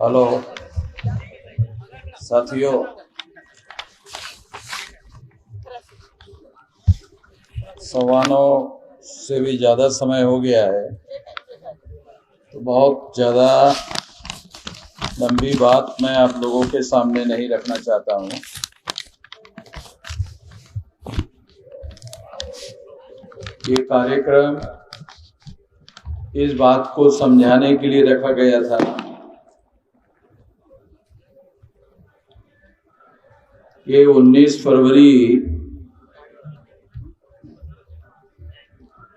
Hello साथियों, सवानों से भी ज़्यादा समय हो गया है, तो बहुत ज़्यादा लंबी बात मैं आप लोगों के सामने नहीं रखना चाहता हूँ। ये कार्यक्रम इस बात को समझाने के लिए रखा गया था कि 19 फरवरी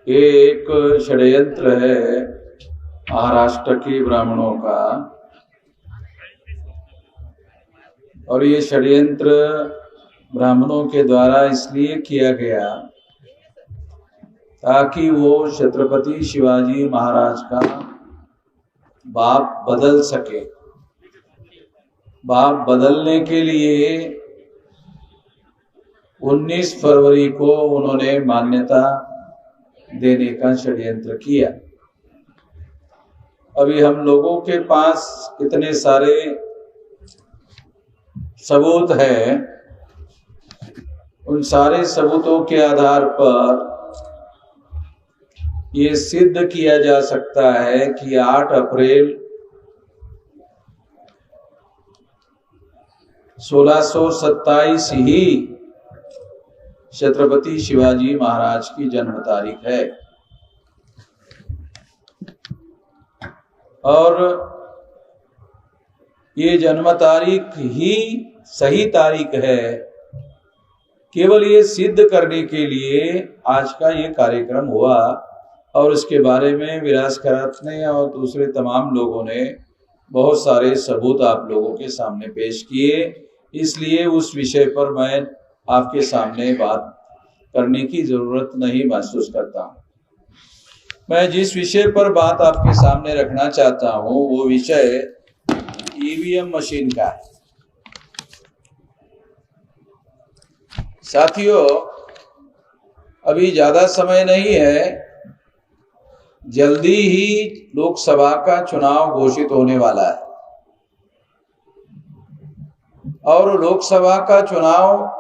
ये एक षड्यंत्र है महाराष्ट्र के ब्राह्मणों का, और ये षड्यंत्र ब्राह्मणों के द्वारा इसलिए किया गया ताकि वो छत्रपति शिवाजी महाराज का बाप बदल सके। बाप बदलने के लिए 19 फरवरी को उन्होंने मान्यता देने का षड्यंत्र किया। अभी हम लोगों के पास इतने सारे सबूत हैं, उन सारे सबूतों के आधार पर ये सिद्ध किया जा सकता है कि 8 अप्रैल 1627 ही छत्रपति शिवाजी महाराज की जन्म तारीख है। और ये जन्म तारीख ही सही तारीख है। केवल ये सिद्ध करने के लिए आज का ये कार्यक्रम हुआ, और इसके बारे में विलास करात ने और दूसरे तमाम लोगों ने बहुत सारे सबूत आप लोगों के सामने पेश किए। इसलिए उस विषय पर मैं आपके सामने बात करने की जरूरत नहीं महसूस करता हूँ। मैं जिस विषय पर बात आपके सामने रखना चाहता हूँ वो विषय ईवीएम मशीन का है। साथियों, अभी ज्यादा समय नहीं है, जल्दी ही लोकसभा का चुनाव घोषित होने वाला है, और लोकसभा का चुनाव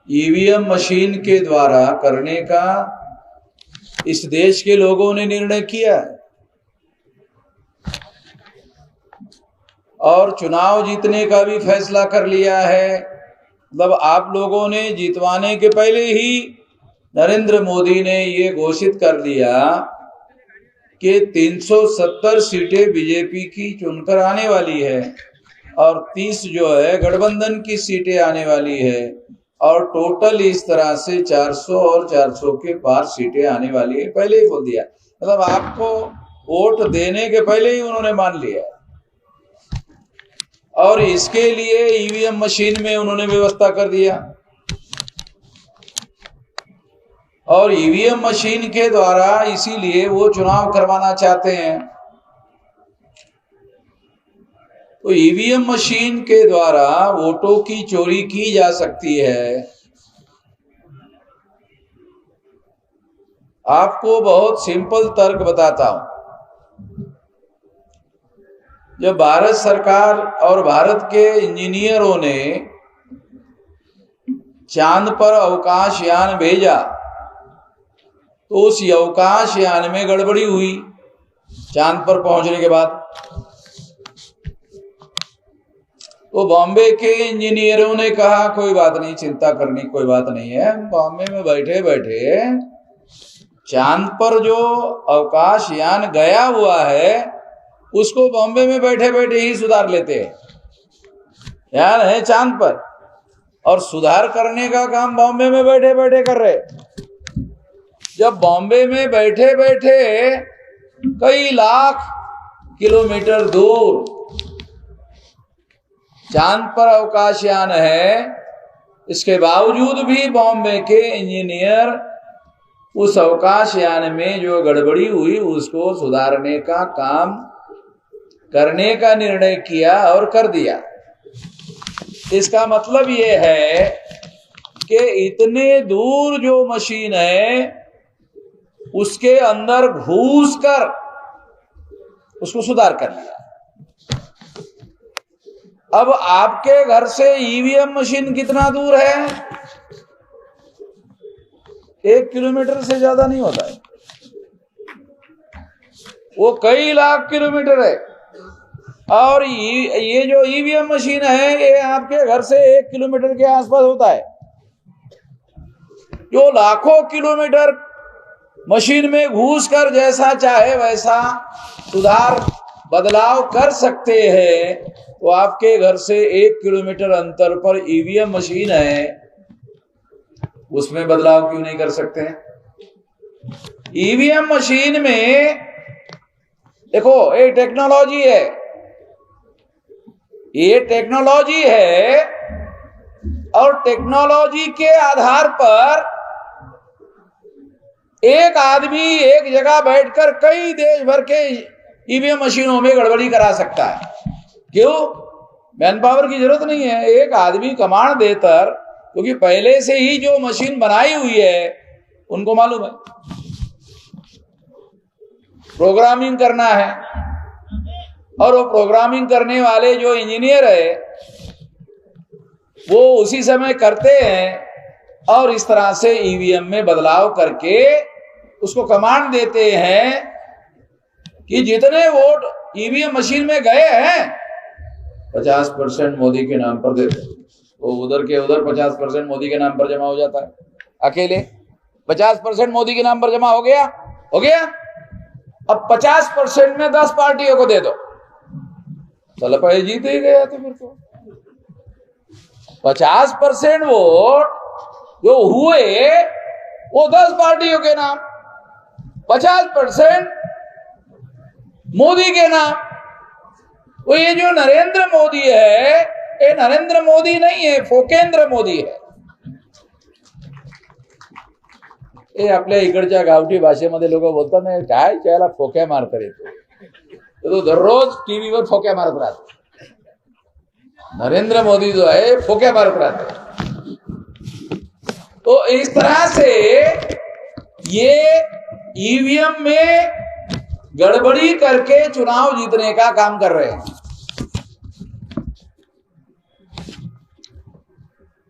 ईवीएम मशीन के द्वारा करने का इस देश के लोगों ने निर्णय किया है। और चुनाव जीतने का भी फैसला कर लिया है। मतलब आप लोगों ने जीतवाने के पहले ही नरेंद्र मोदी ने ये घोषित कर दिया कि 370 सीटें बीजेपी की चुनकर आने वाली है, और 30 जो है गठबंधन की सीटें आने वाली है, और टोटल इस तरह से 400 और 400 के पार सीटें आने वाली है। पहले ही बोल दिया, मतलब आपको वोट देने के पहले ही उन्होंने मान लिया। और इसके लिए ईवीएम मशीन में उन्होंने व्यवस्था कर दिया, और ईवीएम मशीन के द्वारा इसीलिए वो चुनाव करवाना चाहते हैं। तो ईवीएम मशीन के द्वारा वोटों की चोरी की जा सकती है। आपको बहुत सिंपल तर्क बताता हूं। जब भारत सरकार और भारत के इंजीनियरों ने चांद पर अवकाश यान भेजा, तो उस अवकाश यान में गड़बड़ी हुई चांद पर पहुंचने के बाद। तो बॉम्बे के इंजीनियरों ने कहा कोई बात नहीं, चिंता करने कोई बात नहीं है, बॉम्बे में बैठे बैठे चांद पर जो अवकाश यान गया हुआ है उसको बॉम्बे में बैठे बैठे ही सुधार लेते हैं। यान है चांद पर, और सुधार करने का काम बॉम्बे में बैठे बैठे कर रहे। जब बॉम्बे में बैठे बैठे कई लाख किलोमीटर दूर चांद पर अवकाश यान है, इसके बावजूद भी बॉम्बे के इंजीनियर उस अवकाश यान में जो गड़बड़ी हुई उसको सुधारने का काम करने का निर्णय किया और कर दिया। इसका मतलब ये है कि इतने दूर जो मशीन है उसके अंदर घुस कर उसको सुधार कर लिया। अब आपके घर से ईवीएम मशीन कितना दूर है? 1 किलोमीटर से ज्यादा नहीं होता है, वो कई लाख किलोमीटर है। और ये जो ईवीएम मशीन है ये आपके घर से 1 किलोमीटर के आसपास होता है। जो लाखों किलोमीटर मशीन में घुसकर जैसा चाहे वैसा सुधार बदलाव कर सकते हैं, तो आपके घर से 1 किलोमीटर अंतर पर ईवीएम मशीन है, उसमें बदलाव क्यों नहीं कर सकते हैं? ईवीएम मशीन में देखो ये टेक्नोलॉजी है, ये टेक्नोलॉजी है, और टेक्नोलॉजी के आधार पर एक आदमी एक जगह बैठकर कई देश भर के ईवीएम मशीनों में गड़बड़ी करा सकता है। क्यों? मैन पावर की जरूरत नहीं है, एक आदमी कमांड देकर, क्योंकि पहले से ही जो मशीन बनाई हुई है उनको मालूम है प्रोग्रामिंग करना है, और वो प्रोग्रामिंग करने वाले जो इंजीनियर है वो उसी समय करते हैं, और इस तरह से ईवीएम में बदलाव करके उसको कमांड देते हैं कि जितने वोट ईवीएम मशीन में गए हैं 50% मोदी के नाम पर दे दो। वो उधर के उधर 50% मोदी के नाम पर जमा हो जाता है, अकेले 50% मोदी के नाम पर जमा हो गया। अब 50% में 10 पार्टियों को दे दो, चलो भाई जीत ही गया। तो फिर तो 50% वोट जो हुए वो 10 पार्टियों के नाम, 50% मोदी के नाम। वो ये जो नरेंद्र मोदी है, ये नरेंद्र मोदी नहीं है, फोकेंद्र मोदी है। हे आपल्या इकडच्या गावठी भाषेमध्ये लोक बोलतात ना, काय त्याला फोक्या मारतात येतो, तो दररोज टीव्हीवर फोक्या मारत राहतो। नरेंद्र मोदी जो है फोक्या मारत रहते। तो इस तरह से ये ईवीएम में गड़बड़ी करके चुनाव जीतने का काम कर रहे हैं।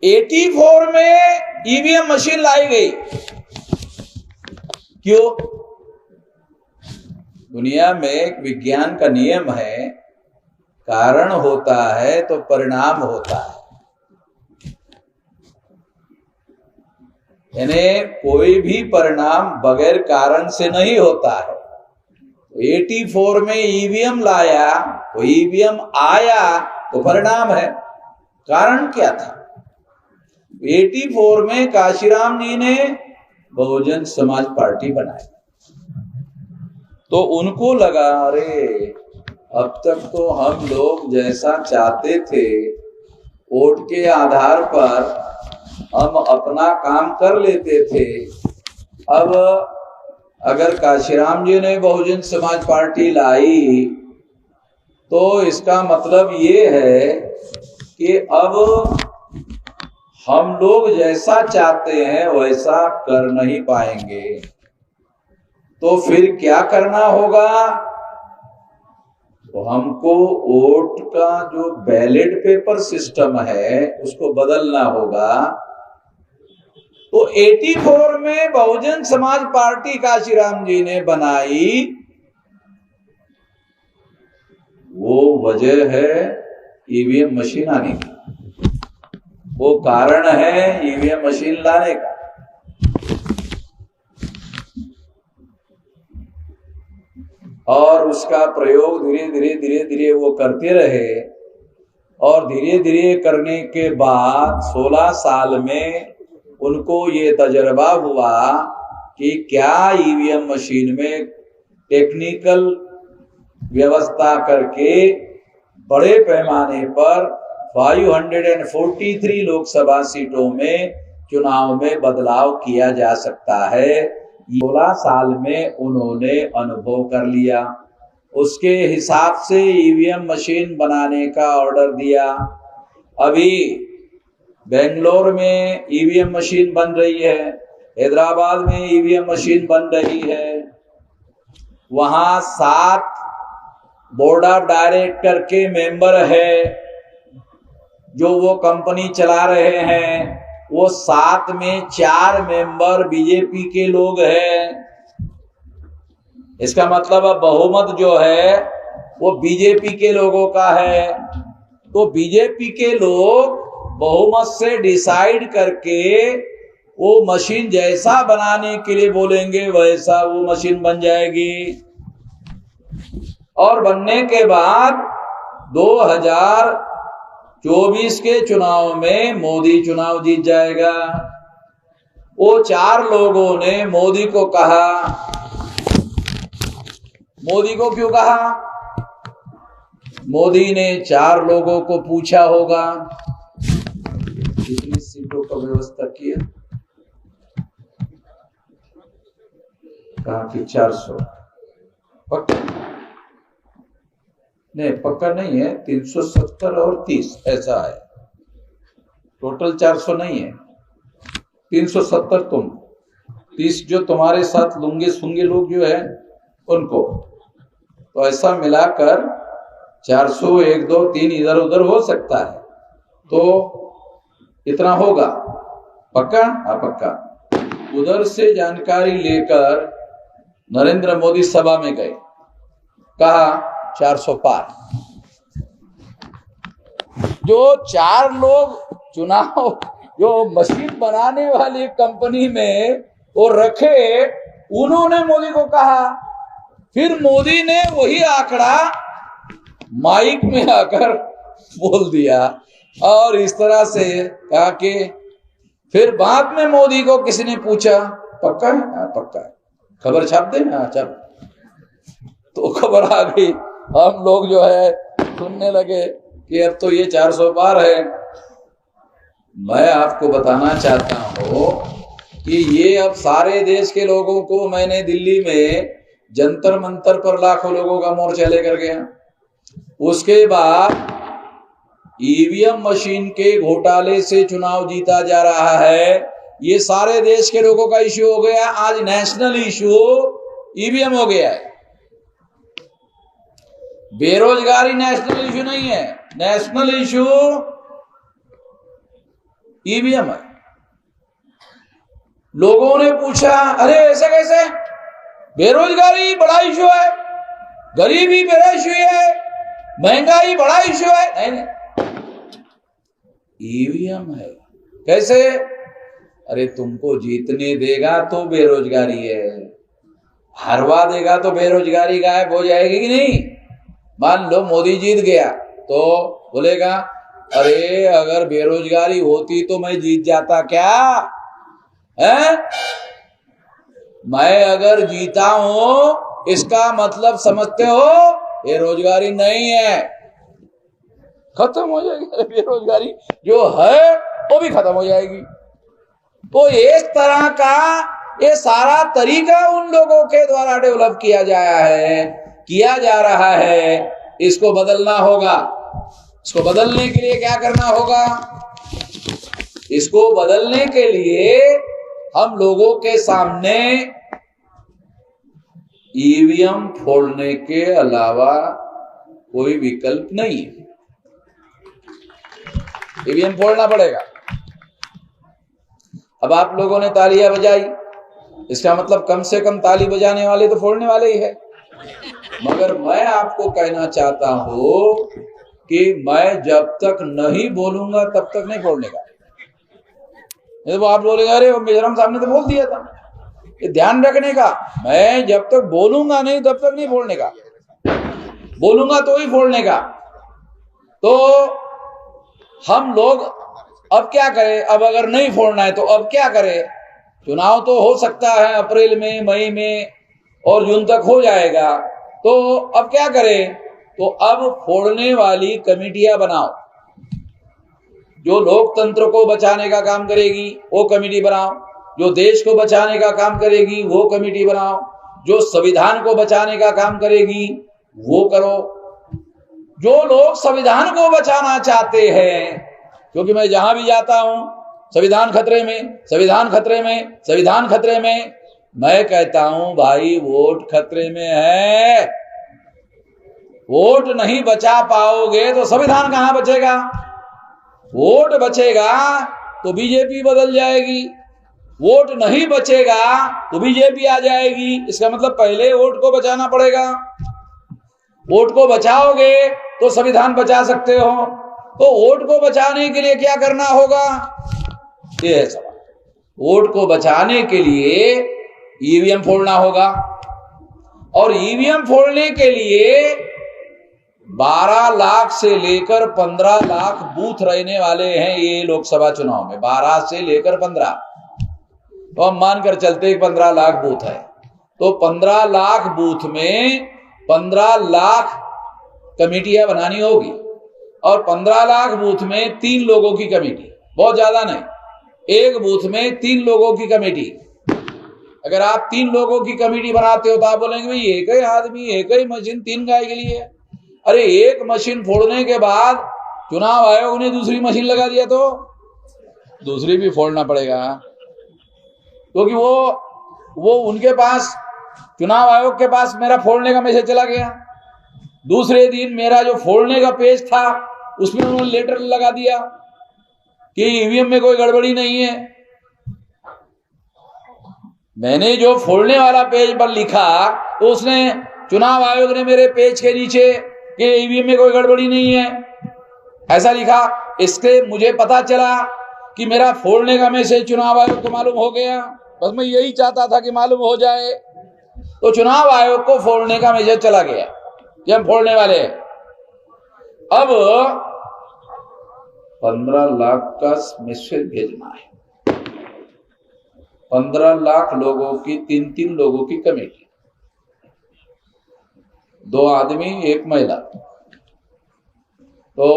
84 में ईवीएम मशीन लाई गई। क्यों? दुनिया में एक विज्ञान का नियम है, कारण होता है तो परिणाम होता है। यानी कोई भी परिणाम बगैर कारण से नहीं होता है। 84 में ईवीएम लाया तो ईवीएम आया तो परिणाम है। कारण क्या था? 84 में काशीराम जी ने बहुजन समाज पार्टी बनाई, तो उनको लगा अरे अब तक तो हम लोग जैसा चाहते थे वोट के आधार पर हम अपना काम कर लेते थे। अब अगर काशीराम जी ने बहुजन समाज पार्टी लाई तो इसका मतलब ये है कि अब हम लोग जैसा चाहते हैं वैसा कर नहीं पाएंगे। तो फिर क्या करना होगा? तो हमको वोट का जो बैलेट पेपर सिस्टम है उसको बदलना होगा। तो 84 में बहुजन समाज पार्टी काशीराम जी ने बनाई, वो वजह है ईवीएम मशीन आने की, वो कारण है ईवीएम मशीन लाने का। और उसका प्रयोग धीरे धीरे वो करते रहे, और धीरे धीरे करने के बाद 16 साल में उनको ये तजर्बा हुआ कि क्या ईवीएम मशीन में टेक्निकल व्यवस्था करके बड़े पैमाने पर 543 लोकसभा सीटों में चुनाव में बदलाव किया जा सकता है। 16 साल में उन्होंने अनुभव कर लिया। उसके हिसाब से ईवीएम मशीन बनाने का ऑर्डर दिया। अभी बेंगलोर में ईवीएम मशीन बन रही है, हैदराबाद में ईवीएम मशीन बन रही है। वहां 7 बोर्ड ऑफ डायरेक्टर के मेंबर है, जो वो कंपनी चला रहे हैं, वो 7 में 4 मेंबर बीजेपी के लोग हैं। इसका मतलब अब बहुमत जो है वो बीजेपी के लोगों का है। तो बीजेपी के लोग बहुमत से डिसाइड करके वो मशीन जैसा बनाने के लिए बोलेंगे वैसा वो मशीन बन जाएगी। और बनने के बाद 2024 के चुनाव में मोदी चुनाव जीत जाएगा। वो 4 लोगों ने मोदी को कहा। मोदी को क्यों कहा? मोदी ने 4 लोगों को पूछा होगा कितनी सीटों का व्यवस्था किया। कहा कि 400। पक्का नहीं, पक्का नहीं है, 370 और 30 ऐसा है। टोटल 400 नहीं है, 370 तुम, 30 जो तुम्हारे साथ लुंगे सुंगे लोग जो है उनको, तो ऐसा मिलाकर 400, 1, 2, 3 इधर उधर हो सकता है, तो इतना होगा। पक्का? हाँ पक्का। उधर से जानकारी लेकर नरेंद्र मोदी सभा में गए, कहा 400 पार। जो 4 लोग चुनाव जो मशीन बनाने वाली कंपनी में वो रखे, उन्होंने मोदी को कहा। फिर मोदी ने वही आंकड़ा माइक में आकर बोल दिया और इस तरह से कहा कि फिर बाद में मोदी को किसी ने पूछा पक्का है? हाँ पक्का है। खबर छाप दे? हाँ छाप। तो खबर आ गई, हम लोग जो है सुनने लगे कि अब तो ये 400 पार है। मैं आपको बताना चाहता हूं कि ये अब सारे देश के लोगों को मैंने दिल्ली में जंतर मंतर पर लाखों लोगों का मोर्चा लेकर गया। उसके बाद ईवीएम मशीन के घोटाले से चुनाव जीता जा रहा है, ये सारे देश के लोगों का इश्यू हो गया। आज नेशनल इश्यू ईवीएम हो गया है। बेरोजगारी नेशनल इश्यू नहीं है, नेशनल इश्यू ईवीएम है। लोगों ने पूछा अरे ऐसे कैसे? बेरोजगारी बड़ा इश्यू है, गरीबी बड़ा इश्यू है, महंगाई बड़ा इश्यू है। नहीं, ईवीएम है। कैसे? अरे तुमको जीतने देगा तो बेरोजगारी है, हरवा देगा तो बेरोजगारी गायब हो जाएगी कि नहीं? मान लो मोदी जीत गया तो बोलेगा अरे अगर बेरोजगारी होती तो मैं जीत जाता क्या है? मैं अगर जीता हूं इसका मतलब समझते हो बेरोजगारी नहीं है, खत्म हो जाएगी। बेरोजगारी जो है वो भी खत्म हो जाएगी। तो इस तरह का ये सारा तरीका उन लोगों के द्वारा डेवलप किया जा रहा है। इसको बदलना होगा। इसको बदलने के लिए क्या करना होगा? इसको बदलने के लिए हम लोगों के सामने ईवीएम फोड़ने के अलावा कोई विकल्प नहीं है। ईवीएम फोड़ना पड़ेगा। अब आप लोगों ने तालियां बजाई, इसका मतलब कम से कम ताली बजाने वाले तो फोड़ने वाले ही है। मगर मैं आपको कहना चाहता हूं कि मैं जब तक नहीं बोलूंगा तब तक नहीं फोड़ने का। तो आप बोलेंगे अरे मिजोरम साहब ने तो बोल दिया था। ये ध्यान रखने का, मैं जब तक बोलूंगा नहीं तब तक नहीं फोड़ने का, बोलूंगा तो ही फोड़ने का। तो हम लोग अब क्या करें? अब अगर नहीं फोड़ना है तो अब क्या करें? चुनाव तो हो सकता है अप्रैल में, मई में और जून तक हो जाएगा। तो अब क्या करें? तो अब फोड़ने वाली कमेटियां बनाओ। जो लोकतंत्र को बचाने का काम करेगी वो कमेटी बनाओ, जो देश को बचाने का काम करेगी वो कमेटी बनाओ, जो संविधान को बचाने का काम करेगी वो करो। जो लोग संविधान को बचाना चाहते हैं, क्योंकि मैं जहां भी जाता हूं संविधान खतरे में, संविधान खतरे में, संविधान खतरे में, मैं कहता हूं भाई वोट खतरे में है। वोट नहीं बचा पाओगे तो संविधान कहां बचेगा? वोट बचेगा तो बीजेपी बदल जाएगी, वोट नहीं बचेगा तो बीजेपी आ जाएगी। इसका मतलब पहले वोट को बचाना पड़ेगा। वोट को बचाओगे तो संविधान बचा सकते हो। तो वोट को बचाने के लिए क्या करना होगा, ये है सवाल। वोट को बचाने के लिए ईवीएम फोड़ना होगा, और ईवीएम फोड़ने के लिए 12 लाख से लेकर 15 लाख बूथ रहने वाले हैं ये लोकसभा चुनाव में। 12 से लेकर 15, तो हम मानकर चलते 15 लाख बूथ है, तो 15 लाख बूथ में 15 लाख कमेटियां बनानी होगी, और 15 लाख बूथ में 3 लोगों की कमेटी, बहुत ज्यादा नहीं, एक बूथ में 3 लोगों की कमेटी। अगर आप 3 लोगों की कमेटी बनाते हो तो आप बोलेंगे भाई एक ही आदमी, एक ही मशीन, 3 गाय के लिए। अरे एक मशीन फोड़ने के बाद चुनाव आयोग ने दूसरी मशीन लगा दिया तो दूसरी भी फोड़ना पड़ेगा, क्योंकि वो उनके पास, चुनाव आयोग के पास मेरा फोड़ने का मैसेज चला गया। दूसरे दिन मेरा जो फोड़ने का पेज था उसमें उन्होंने लेटर लगा दिया कि ईवीएम में कोई गड़बड़ी नहीं है। मैंने जो फोड़ने वाला पेज पर लिखा तो उसने, चुनाव आयोग ने मेरे पेज के नीचे कि ईवीएम में कोई गड़बड़ी नहीं है ऐसा लिखा। इससे मुझे पता चला कि मेरा फोड़ने का मैसेज चुनाव आयोग को मालूम हो गया। बस मैं यही चाहता था कि मालूम हो जाए, तो चुनाव आयोग को फोड़ने का मैसेज चला गया कि हम फोड़ने वाले हैं। अब 15 लाख का मैसेज भेजना है, 15 लाख लोगों की, 3-3 लोगों की कमेटी, 2 आदमी 1 महिला, तो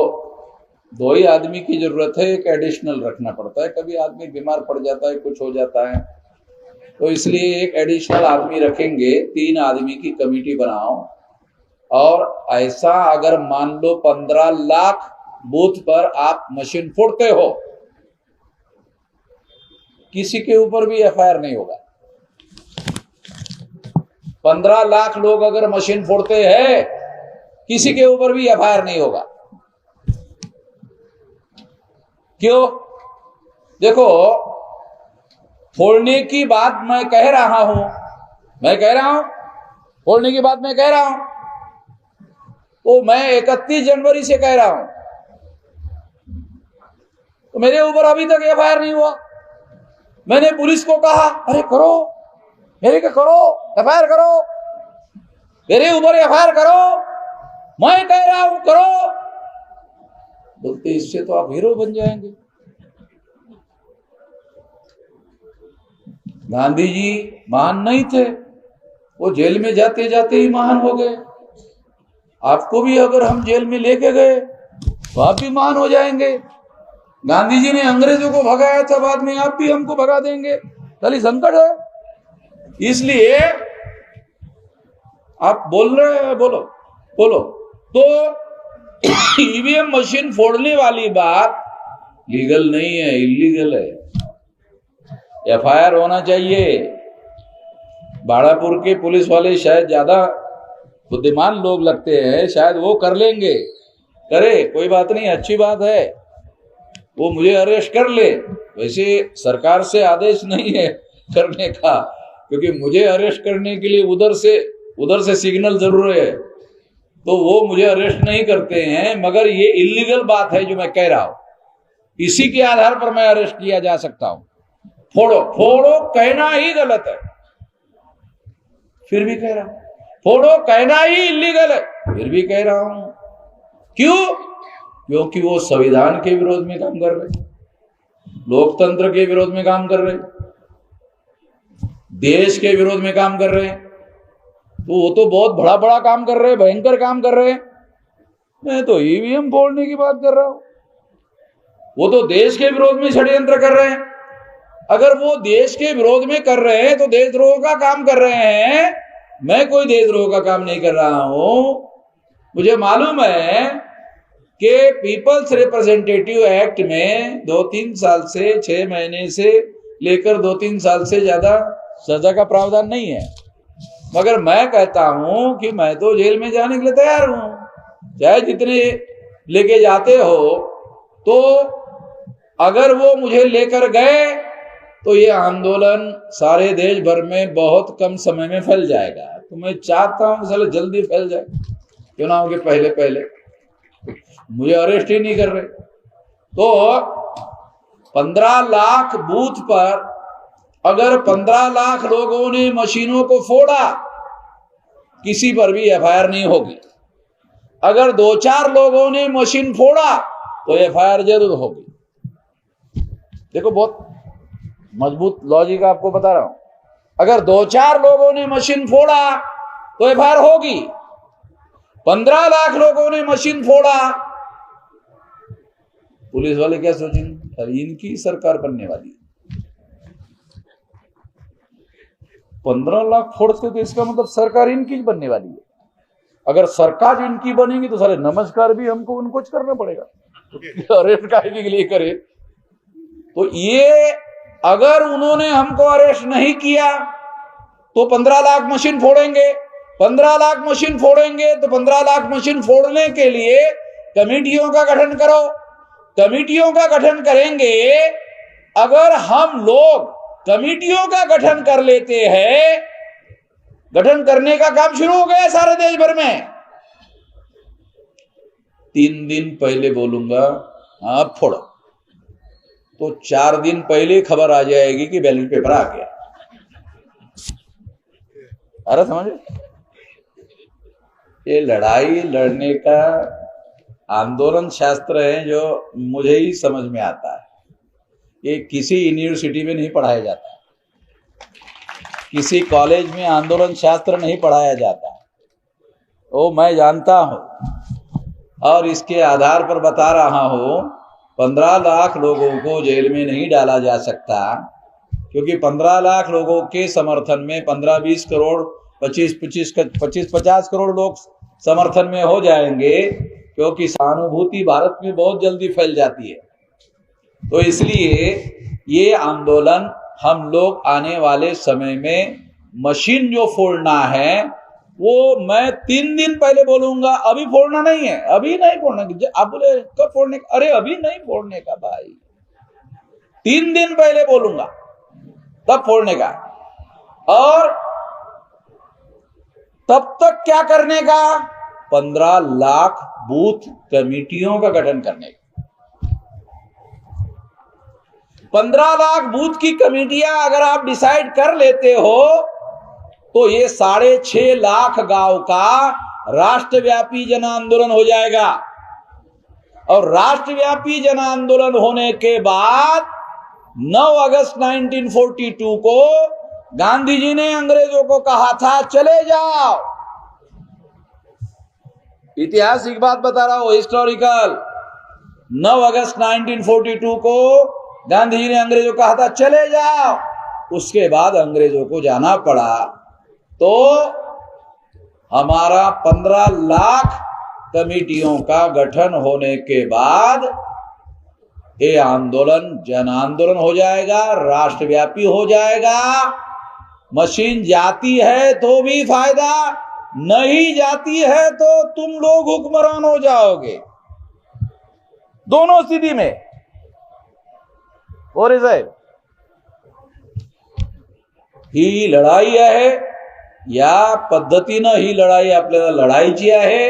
2 ही आदमी की जरूरत है। एक एडिशनल रखना पड़ता है, कभी आदमी बीमार पड़ जाता है, कुछ हो जाता है, तो इसलिए एक एडिशनल आदमी रखेंगे। 3 आदमी की कमेटी बनाओ, और ऐसा अगर मान लो 15 लाख बूथ पर आप मशीन फोड़ते हो, किसी के ऊपर भी एफआईआर नहीं होगा। 15 लाख लोग अगर मशीन फोड़ते हैं, किसी के ऊपर भी एफआईआर नहीं होगा। क्यों? देखो, फोड़ने की बात मैं कह रहा हूं, फोड़ने की बात मैं कह रहा हूं, तो मैं 31 जनवरी से कह रहा हूं, तो मेरे ऊपर अभी तक एफआईआर नहीं हुआ। मैंने पुलिस को कहा, अरे करो, मेरे को करो, एफआईआर करो, मेरे ऊपर एफआईआर करो, मैं कह रहा हूं करो। बोलते इससे तो आप हीरो बन जाएंगे। गांधी जी महान नहीं थे, वो जेल में जाते जाते ही महान हो गए। आपको भी अगर हम जेल में लेके गए तो आप भी महान हो जाएंगे। गांधी जी ने अंग्रेजों को भगाया था, बाद में आप भी हमको भगा देंगे, खाली संकट है। इसलिए आप बोल रहे हैं, बोलो। तो ईवीएम मशीन फोड़ने वाली बात लीगल नहीं है, इलीगल है। एफआईआर होना चाहिए। बाड़ापुर के पुलिस वाले शायद ज्यादा बुद्धिमान लोग लगते हैं, शायद वो कर लेंगे। करे, कोई बात नहीं, अच्छी बात है, वो मुझे अरेस्ट कर ले। वैसे सरकार से आदेश नहीं है करने का, क्योंकि मुझे अरेस्ट करने के लिए उधर से सिग्नल जरूर है, तो वो मुझे अरेस्ट नहीं करते हैं। मगर ये इलीगल बात है जो मैं कह रहा हूं, इसी के आधार पर मैं अरेस्ट किया जा सकता हूं। फोड़ो कहना ही गलत है, फिर भी कह रहा हूं। फोड़ो कहना ही इलीगल है, फिर भी कह रहा हूं। क्यों? क्योंकि वो संविधान के विरोध में काम कर रहे, लोकतंत्र के विरोध में काम कर रहे, देश के विरोध में काम कर रहे हैं। तो वो तो बहुत बड़ा काम कर रहे हैं, भयंकर काम कर रहे हैं। मैं तो ईवीएम फोड़ने की बात कर रहा हूं। वो तो देश के विरोध में षड्यंत्र कर रहे हैं। अगर वो देश के विरोध में कर रहे हैं तो देशद्रोह का काम कर रहे हैं। मैं कोई देशद्रोह का काम नहीं कर रहा हूं। मुझे मालूम है कि पीपल्स रिप्रेजेंटेटिव एक्ट में 2-3 साल से, 6 महीने से लेकर 2-3 साल से ज्यादा सजा का प्रावधान नहीं है। मगर मैं कहता हूं कि मैं तो जेल में जाने के लिए तैयार हूं, चाहे जितने लेके जाते हो। तो अगर वो मुझे लेकर गए तो ये आंदोलन सारे देश भर में बहुत कम समय में फैल जाएगा। तो मैं चाहता हूं साले जल्दी फैल जाए, क्यों ना हो कि पहले पहले मुझे अरेस्ट ही नहीं कर रहे। तो 15 लाख बूथ पर अगर 15 लाख लोगों ने मशीनों को फोड़ा, किसी पर भी एफआईआर नहीं होगी। अगर 2-4 लोगों ने मशीन फोड़ा तो एफआईआर जरूर होगी। देखो बहुत मजबूत लॉजिक आपको बता रहा हूं। अगर 2-4 लोगों ने मशीन फोड़ा तो एफआईआर होगी। 15 लाख लोगों ने मशीन फोड़ा, पुलिस वाले क्या सोचेंगे, अरे इनकी सरकार बनने वाली है। 15 लाख फोड़ते तो इसका मतलब सरकार इनकी बनने वाली है। अगर सरकार इनकी बनेगी तो सारे नमस्कार भी हमको उनको करना पड़ेगा, अरेस्ट काहे के लिए करे। तो ये अगर उन्होंने हमको अरेस्ट नहीं किया तो 15 लाख मशीन फोड़ेंगे। 15 लाख मशीन फोड़ेंगे तो 15 लाख मशीन फोड़ने के लिए कमेटियों का गठन करो। कमेटियों का गठन करेंगे। अगर हम लोग कमेटियों का गठन कर लेते हैं, गठन करने का काम शुरू हो गया सारे देश भर में। 3 दिन पहले बोलूंगा हाँ फोड़ो, तो 4 दिन पहले खबर आ जाएगी कि बैलेट पेपर आ गया। अरे समझे, ये लड़ाई लड़ने का आंदोलन शास्त्र है जो मुझे ही समझ में आता है। ये किसी यूनिवर्सिटी में नहीं पढ़ाया जाता, किसी कॉलेज में आंदोलन शास्त्र नहीं पढ़ाया जाता। वो मैं जानता हूं और इसके आधार पर बता रहा हूं। 15 लाख लोगों को जेल में नहीं डाला जा सकता, क्योंकि 15 लाख लोगों के समर्थन में 15-20 करोड़ 25-50 करोड़ लोग समर्थन में हो जाएंगे, क्योंकि सहानुभूति भारत में बहुत जल्दी फैल जाती है। तो इसलिए ये आंदोलन हम लोग आने वाले समय में मशीन जो फोड़ना है वो मैं 3 दिन पहले बोलूंगा। अभी फोड़ना नहीं है, अभी नहीं फोड़ना। आप बोले कब फोड़ने का? अरे अभी नहीं फोड़ने का भाई, 3 दिन पहले बोलूंगा तब फोड़ने का। और तब तक क्या करने का? 15 लाख बूथ कमेटियों का गठन करने का। 15 लाख बूथ की कमेटियां अगर आप डिसाइड कर लेते हो तो ये 6.5 लाख गांव का राष्ट्रव्यापी जन आंदोलन हो जाएगा। और राष्ट्रव्यापी जन आंदोलन होने के बाद 9 अगस्त 1942 को गांधी जी ने अंग्रेजों को कहा था चले जाओ। ऐतिहासिक बात बता रहा हूं, हिस्टोरिकल। 9 अगस्त 1942 को गांधी जी ने अंग्रेजों को कहा था चले जाओ। उसके बाद अंग्रेजों को जाना पड़ा। तो हमारा 15 लाख कमेटियों का गठन होने के बाद ये आंदोलन जन आंदोलन हो जाएगा, राष्ट्रव्यापी हो जाएगा। मशीन जाती है तो भी फायदा, नहीं जाती है तो तुम लोग हुक्मरान हो जाओगे। दोनों स्थिति में। और साहेब, ही लढाई आहे या पद्धतीनं ही लढाई आपल्याला लढायची आहे।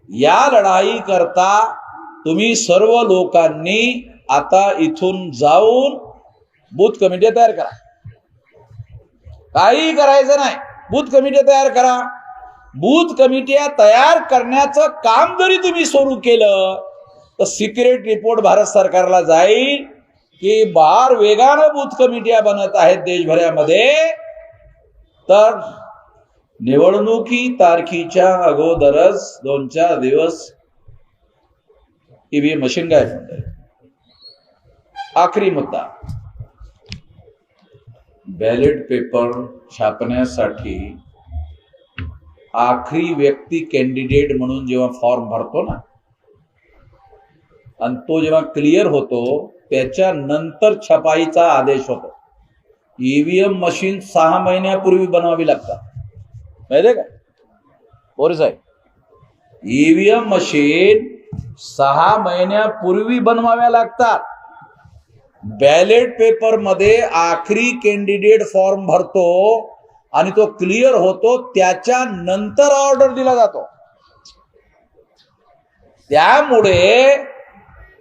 या लढाई करता तुम्ही सर्व लोकांनी आता इथून जाऊन बूथ कमिटी तयार करा। काही करायचं नाही, बूथ कमिटी तयार करा। बूथ कमिट्या तयार करण्याचं काम जरी तुम्ही सुरू केलं तर सिक्रेट रिपोर्ट भारत सरकारला जाईल की बाहेर वेगानं बूथ कमिट्या बनत आहेत देशभरामध्ये, तर निवडणुकी तारखेच्या अगोदरच 2-4 दिवस ईव्हीएम मशीन गायब होऊन जाईल। आखरी मुद्दा, बॅलेट पेपर छापण्यासाठी आखरी व्यक्ती कॅन्डिडेट म्हणून जेव्हा फॉर्म भरतो ना आणि तो जेव्हा क्लिअर होतो त्याच्यानंतर छपाईचा आदेश होतो। ईव्हीएम मशीन 6 महिन्यापूर्वी बनवावी लागतात, माहिती आहे का बोरे साहेब? ईव्हीएम मशीन 6 महिन्यापूर्वी बनवाव्या लागतात। बॅलेट पेपर मध्ये आखरी कॅन्डिडेट फॉर्म भरतो आणि तो क्लिअर होतो, त्याच्यानंतर ऑर्डर दिला जातो. त्यामुळे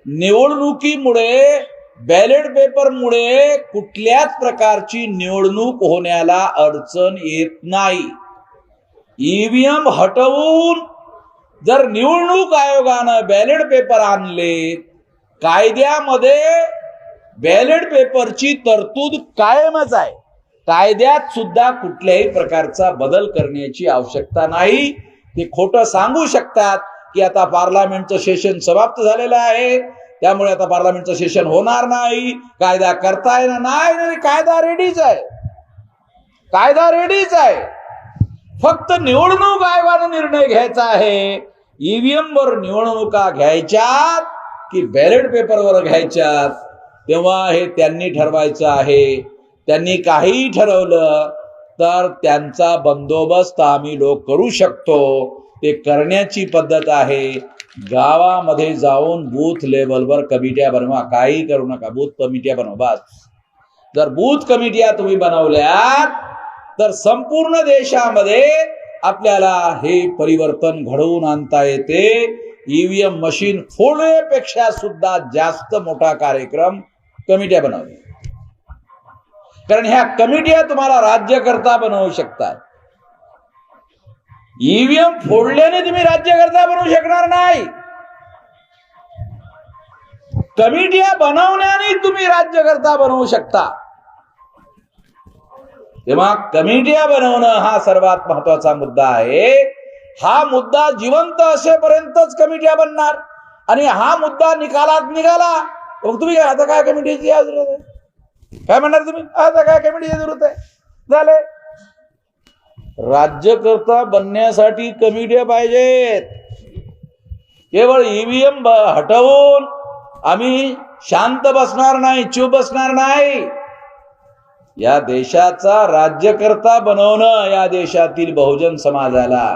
निवडणुकीमुळे, बॅलेट पेपरमुळे कुठल्याच प्रकारची निवडणूक होण्याला अडचण येत नाही. ईव्हीएम हटवून जर निवडणूक आयोगानं बॅलेट पेपर आणले, कायद्यामध्ये बॅलेट पेपरची तरतूद कायमच आहे. कायद्यात सुद्धा कुठल्याही प्रकारचा बदल करण्याची आवश्यकता नाही. ते खोटं सांगू शकतात की आता पार्लमेंटचं सेशन समाप्त झालेलं आहे, त्यामुळे आता पार्लमेंटचं सेशन होणार नाही, कायदा करता येणार नाही. कायदा रेडीच आहे, कायदा रेडीच आहे. फक्त निवडणूक आयोगाने निर्णय घ्यायचा आहे, ईव्हीएम वर निवडणुका घ्यायच्यात की बॅलेट पेपरवर घ्यायच्यात, तेव्हा हे त्यांनी ठरवायचं आहे. त्यांनी काहीही ठरवलं तर त्यांचा बंदोबस्त आम्ही लोक करू शकतो. ते करण्याची पद्धत आहे. गावामध्ये जाऊन बूथ लेवलवर कमिट्या बनवा, काही करू नका, बूथ कमिट्या बनवा बस. जर बूथ कमिट्या तुम्ही बनवल्यात तर संपूर्ण देशामध्ये आपल्याला हे परिवर्तन घडवून आणता येते. ईव्हीएम मशीन फोडण्यापेक्षा सुद्धा जास्त मोठा कार्यक्रम कमिट्या बनवणे, कारण ह्या कमिट्या तुम्हाला राज्यकर्ता बनवू शकतात. ईव्हीएम फोडल्याने तुम्ही राज्यकर्ता बनवू शकणार नाही. कमिट्या बनवण्याने तुम्ही राज्यकर्ता बनवू शकता. तेव्हा कमिट्या बनवणं हा सर्वात महत्वाचा मुद्दा आहे. हा मुद्दा जिवंत असेपर्यंतच कमिट्या बनणार, आणि हा मुद्दा निकालात निघाला मग तुम्ही आता काय कमिटीची जरूरत आहे, काय म्हणणार तुम्ही, आता काय कमिटीची जरूरत आहे. झाले. राज्यकर्ता बनण्यासाठी कमिट्या पाहिजेत. केवळ ईव्हीएम हटवून आम्ही शांत बसणार नाही, चूप बसणार नाही. या देशाचा राज्यकर्ता बनवणं या देशातील बहुजन समाजाला,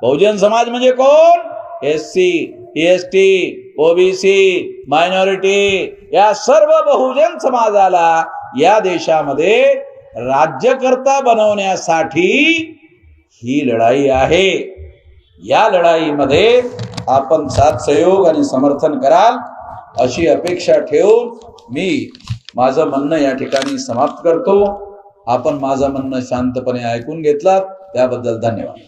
बहुजन समाज म्हणजे कोण, एससी, एसटी, ओबीसी, मायनॉरिटी, या सर्व बहुजन समाजाला या देशामध्ये राज्यकर्ता बनवण्यासाठी ही लढाई आहे. या लढाईमध्ये आपण साथ सहयोग आणि समर्थन कराल अशी अपेक्षा ठेवून मी माझं म्हणणं या ठिकाणी समाप्त करतो. आपण माझं म्हणणं शांतपणे ऐकून घेतलात त्याबद्दल धन्यवाद.